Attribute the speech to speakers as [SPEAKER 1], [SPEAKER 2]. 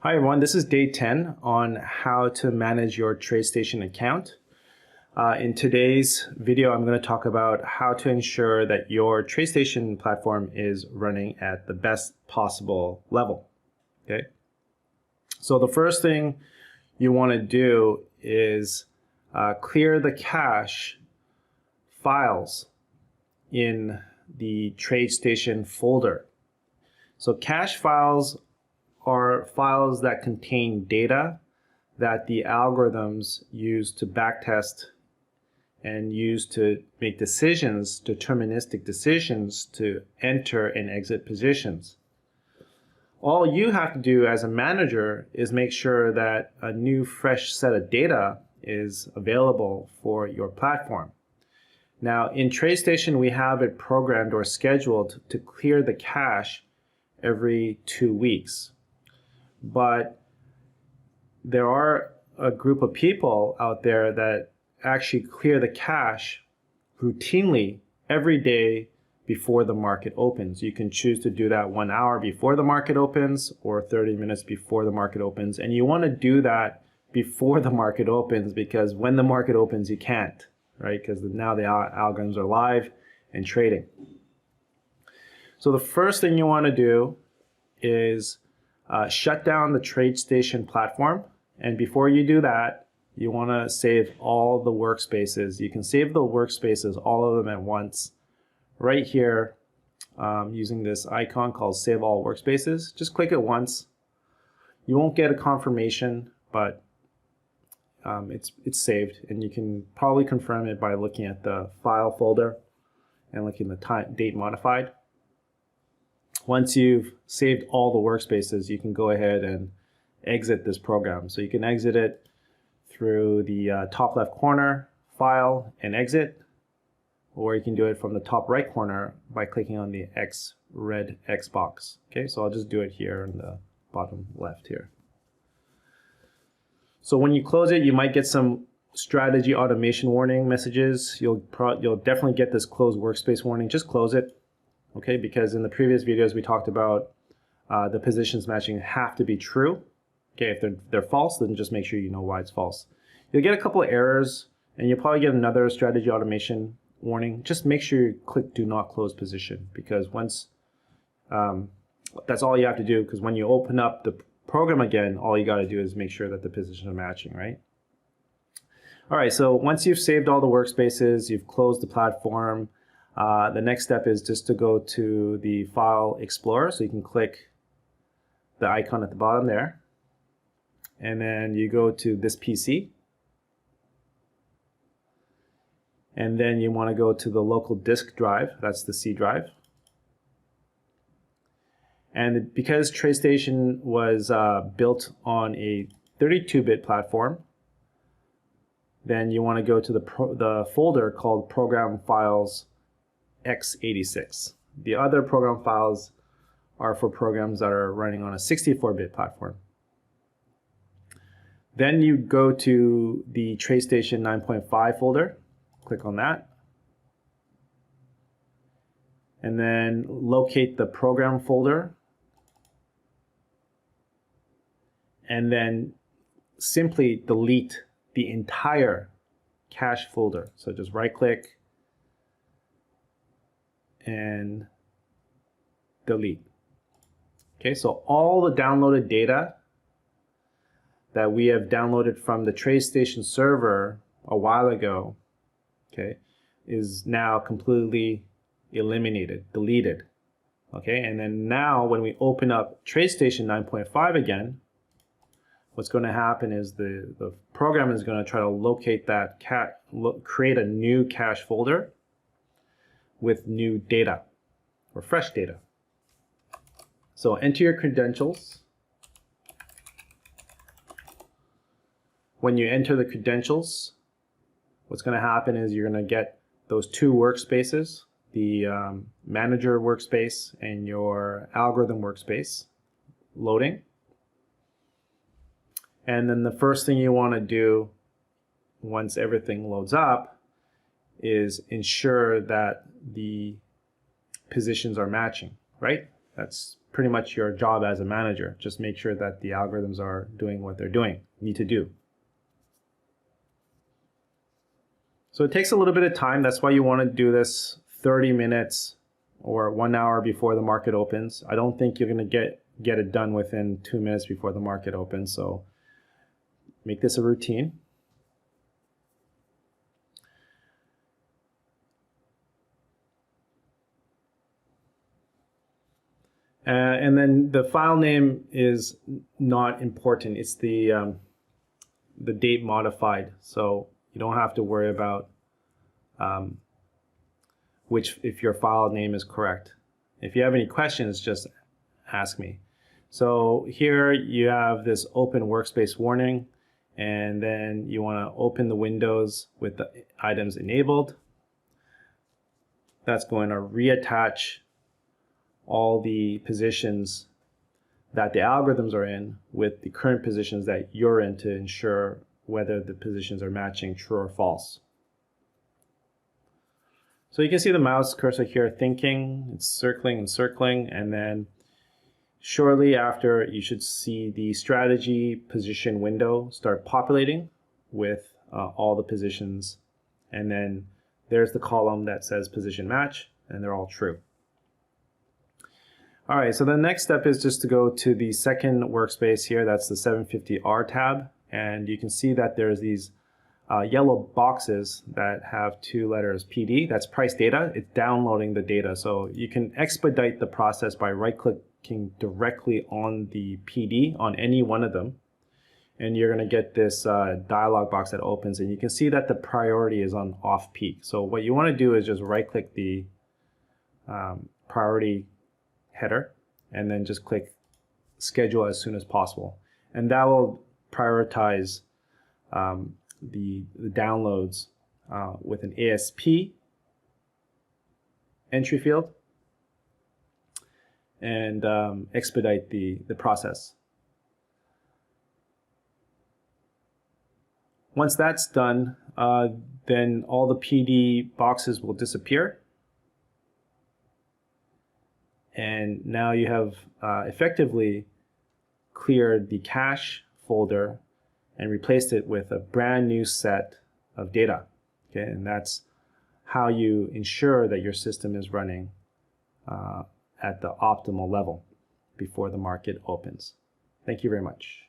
[SPEAKER 1] Hi everyone, this is day 10 on how to manage your Tradestation account. In today's video, I'm going to talk about how to ensure that your Tradestation platform is running at the best possible level. Okay. So the first thing you want to do is clear the cache files in the Tradestation folder. So cache files are files that contain data that the algorithms use to backtest and use to make decisions, deterministic decisions to enter and exit positions. All you have to do as a manager is make sure that a new fresh set of data is available for your platform. Now in Tradestation, we have it programmed or scheduled to clear the cache every 2 weeks. But there are a group of people out there that actually clear the cache routinely every day before the market opens. You can choose to do that 1 hour before the market opens or 30 minutes before the market opens. And you want to do that before the market opens, because when the market opens, you can't, right? Because now the algorithms are live and trading. So the first thing you want to do is shut down the Tradestation platform. And before you do that, you want to save all the workspaces. You can save the workspaces, all of them at once, right here, using this icon called Save All Workspaces. Just click it once. You won't get a confirmation, but it's saved, and you can probably confirm it by looking at the file folder and looking at the date modified. Once you've saved all the workspaces, you can go ahead and exit this program. So you can exit it through the top left corner, File, and Exit, or you can do it from the top right corner by clicking on the red X box. Okay, so I'll just do it here in the bottom left here. So when you close it, you might get some strategy automation warning messages. You'll definitely get this close workspace warning. Just close it. Okay, because in the previous videos we talked about the positions matching have to be true. Okay, if they're false, then just make sure you know why it's false. You'll get a couple of errors, and you'll probably get another strategy automation warning. Just make sure you click Do Not Close Position, because once that's all you have to do. Because when you open up the program again, all you got to do is make sure that the positions are matching, right? All right, so once you've saved all the workspaces, you've closed the platform. The next step is just to go to the File Explorer. So you can click the icon at the bottom there. And then you go to this PC. And then you want to go to the local disk drive. That's the C drive. And because Tradestation was built on a 32-bit platform, then you want to go to the folder called Program Files x86. The other program files are for programs that are running on a 64-bit platform. Then you go to the Tradestation 9.5 folder, click on that, and then locate the program folder, and then simply delete the entire cache folder. So just right click and delete. Okay, so all the downloaded data that we have downloaded from the Tradestation server a while ago, okay, is now completely eliminated, deleted. Okay, and then now when we open up Tradestation 9.5 again, what's going to happen is the program is going to try to locate that create a new cache folder with new data or fresh data. So enter your credentials. When you enter the credentials, what's going to happen is you're going to get those two workspaces, the manager workspace and your algorithm workspace loading. And then the first thing you want to do once everything loads up is ensure that the positions are matching, right? That's pretty much your job as a manager. Just make sure that the algorithms are doing what they're need to do. So it takes a little bit of time. That's why you want to do this 30 minutes or 1 hour before the market opens. I don't think you're going to get it done within 2 minutes before the market opens. So make this a routine. And then the file name is not important. It's the date modified. So you don't have to worry about if your file name is correct. If you have any questions, just ask me. So here you have this open workspace warning, and then you want to open the windows with the items enabled. That's going to reattach all the positions that the algorithms are in with the current positions that you're in to ensure whether the positions are matching true or false. So you can see the mouse cursor here thinking, it's circling and circling, and then shortly after you should see the strategy position window start populating with all the positions, and then there's the column that says position match, and they're all true. All right, so the next step is just to go to the second workspace here. That's the 750R tab. And you can see that there's these yellow boxes that have 2 letters PD. That's price data. It's downloading the data. So you can expedite the process by right-clicking directly on the PD on any one of them. And you're going to get this dialog box that opens. And you can see that the priority is on off-peak. So what you want to do is just right-click the priority header and then just click schedule as soon as possible, and that will prioritize the downloads with an ASP entry field and expedite the process. Once that's done, then all the PD boxes will disappear. And now you have effectively cleared the cache folder and replaced it with a brand new set of data. Okay, and that's how you ensure that your system is running at the optimal level before the market opens. Thank you very much.